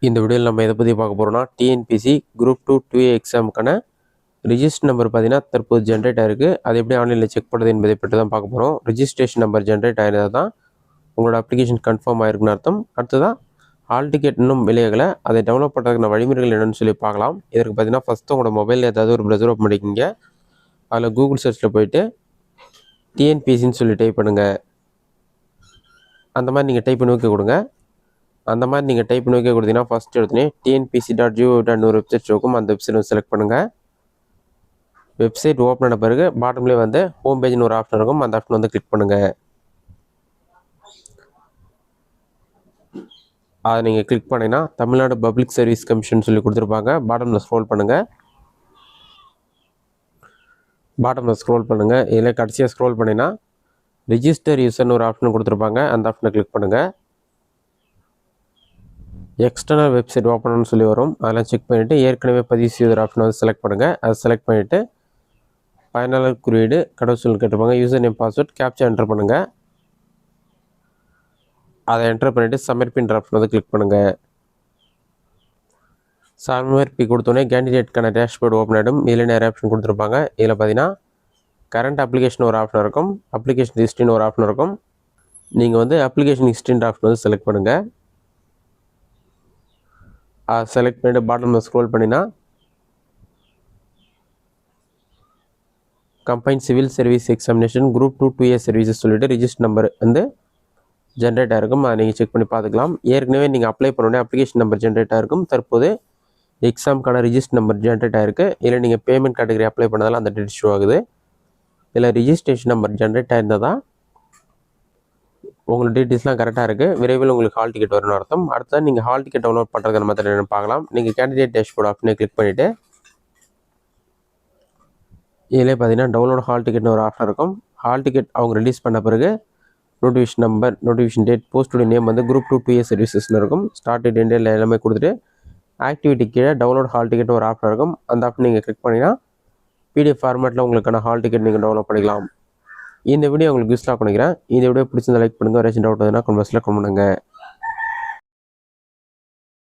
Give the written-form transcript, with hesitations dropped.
இந்த வீடியோவில் நம்ம எதை பற்றி பார்க்க போகிறோம்னா டிஎன்பிசி குரூப் 2 எக்ஸாமுக்கான ரிஜிஸ்டர் நம்பர் பார்த்தீங்கன்னா தற்போது ஜென்ரேட் ஆயிருக்கு. அது எப்படி ஆன்லைனில் செக் பண்ணுறது என்பதை பற்றி தான் பார்க்க போகிறோம். ரிஜிஸ்ட்ரேஷன் நம்பர் ஜென்ரேட் ஆயிருந்தால் தான் உங்களோட அப்ளிகேஷன் கன்ஃபார்ம் ஆயிருக்குன்னு அர்த்தம். அடுத்ததான் ஹால் டிக்கெட் இன்னும் வெளியாகலை, அதை டவுன்லோட் பண்ணுறதுக்கான வழிமுறைகள் என்னென்னு சொல்லி பார்க்கலாம். இதற்கு பார்த்தீங்கன்னா ஃபஸ்ட்டு உங்களோட மொபைலில் ஏதாவது ஒரு ப்ரௌசர் ஓப்பன் பண்ணிக்கிங்க. அதில் கூகுள் சர்ச்சில் போயிட்டு டிஎன்பிசின்னு சொல்லி டைப் பண்ணுங்கள். அந்த மாதிரி நீங்கள் டைப் பண்ணி வைக்க கொடுங்க. அந்த மாதிரி நீங்கள் டைப் பண்ணி வைக்க கொடுத்தீங்கன்னா ஃபஸ்ட் எடுத்துனே tnpc.gov.in ஒரு வெப்சைட் இருக்கும். அந்த வெப்சைட் செலக்ட் பண்ணுங்கள். வெப்சைட் ஓப்பன் ஆன பிறகு பாட்டம்லேயே வந்து ஹோம் பேஜ்னு ஒரு ஆப்ஷன் இருக்கும். அந்த ஆப்ஷன் வந்து கிளிக் பண்ணுங்கள். அதை நீங்கள் கிளிக் பண்ணிங்கன்னா தமிழ்நாடு பப்ளிக் சர்வீஸ் கமிஷன் சொல்லி கொடுத்துருப்பாங்க. பாட்டமில் ஸ்க்ரோல் பண்ணுங்கள். இதில் கடைசியாக ஸ்க்ரோல் பண்ணிங்கன்னா ரிஜிஸ்டர் யூசர்னு ஒரு ஆப்ஷன் கொடுத்துருப்பாங்க. அந்த ஆப்ஷனை கிளிக் பண்ணுங்கள். எக்ஸ்டர்னல் வெப்சைட் ஓப்பன்னு சொல்லி வரும். அதெல்லாம் செக் பண்ணிவிட்டு ஏற்கனவே பதிவு செய்த ஆப்ஷனை வந்து செலக்ட் பண்ணுங்கள். அதை செலக்ட் பண்ணிவிட்டு பயனாளர் குறியீடு கடவுச்சொல் கேட்டிருப்பாங்க. User name password captcha enter பண்ணுங்கள். அதை என்டர் பண்ணிவிட்டு சமர்ப்பின்ற ஆப்ஷன் வந்து கிளிக் பண்ணுங்கள். சமர்ப்பி கொடுத்தோன்னே கேண்டிடேட்கான டேஷ்போர்டு ஓப்பன் ஆகிடும். இதில் நிறைய ஆப்ஷன் கொடுத்துருப்பாங்க. இதில் பார்த்தீங்கன்னா கரண்ட் அப்ளிகேஷன் ஒரு ஆப்ஷன் இருக்கும், அப்ளிகேஷன் ஹிஸ்ட்ரின்னு ஒரு ஆப்ஷன் இருக்கும். நீங்கள் வந்து அப்ளிகேஷன் ஹிஸ்ட்ரின்ற ஆப்ஷன் வந்து செலக்ட் பண்ணுங்கள். செலக்ட் பண்ணிவிட்டு பாட்டமில் ஸ்க்ரோல் பண்ணினா combine civil service examination group 2 services சொல்லிட்டு ரிஜிஸ்டர் நம்பர் வந்து ஜென்ரேட் ஆகிருக்கும். அதை நீங்கள் செக் பண்ணி பார்த்துக்கலாம். ஏற்கனவே நீங்கள் அப்ளை பண்ணோடனே அப்ளிகேஷன் நம்பர் ஜென்ரேட் ஆகிருக்கும். தற்போது எக்ஸாமுக்கான ரிஜிஸ்டர் நம்பர் ஜென்ரேட் ஆகிருக்கு. இல்லை நீங்கள் பேமெண்ட் கேட்டகரி அப்ளை பண்ணதால் அந்த டேட் ஷோ ஆகுது. இல்லை ரிஜிஸ்ட்ரேஷன் நம்பர் ஜென்ரேட் ஆயிருந்தால் தான் உங்களோட டீட்டெயில்ஸ்லாம் கரெக்டாக இருக்குது. விரைவில் உங்களுக்கு ஹால் டிக்கெட் வரும்னு அர்த்தம். அடுத்தது நீங்கள் ஹால் டிக்கெட் டவுன்லோட் பண்ணுறதுக்கான மெத்தட் என்னென்னு பார்க்கலாம். நீங்கள் கேண்டிடேட் டேஷ்போர்ட் ஆப்ஷனை கிளிக் பண்ணிவிட்டு இதிலே பார்த்தீங்கன்னா டவுன்லோட் ஹால் டிக்கெட்னு ஒரு ஆப்ஷன் இருக்கும். ஹால் டிக்கெட் அவங்க ரிலீஸ் பண்ண பிறகு நோட்டிஃபிகேஷன் நம்பர், நோட்டிஃபிகேஷன் டேட், போஸ்டோட நேம் வந்து குரூப் 2 சர்வீசஸ்னு இருக்கும். ஸ்டார்ட் டேட் எண்ட் எல்லாமே கொடுத்துட்டு ஆக்டிவிட்டி கீழே டவுன்லோட் ஹால் டிக்கெட் ஒரு ஆப்ஷன் இருக்கும். அந்த ஆப்ஷன் நீங்கள் கிளிக் பண்ணிங்கன்னா பிடிஎஃப் ஃபார்மேட்டில் உங்களுக்கான ஹால் டிக்கெட் நீங்கள் டவுன்லோட் பண்ணிக்கலாம். இந்த வீடியோ உங்களுக்கு யூஸ்ஃபுல்லாக பண்ணிக்கிறேன். இந்த வீடியோ பிடிச்சிருந்தா லைக் பண்ணுங்கள். வேறு டவுட் எதுனா கமெண்ட் பாக்ஸில் கமெண்ட் பண்ணுங்கள்.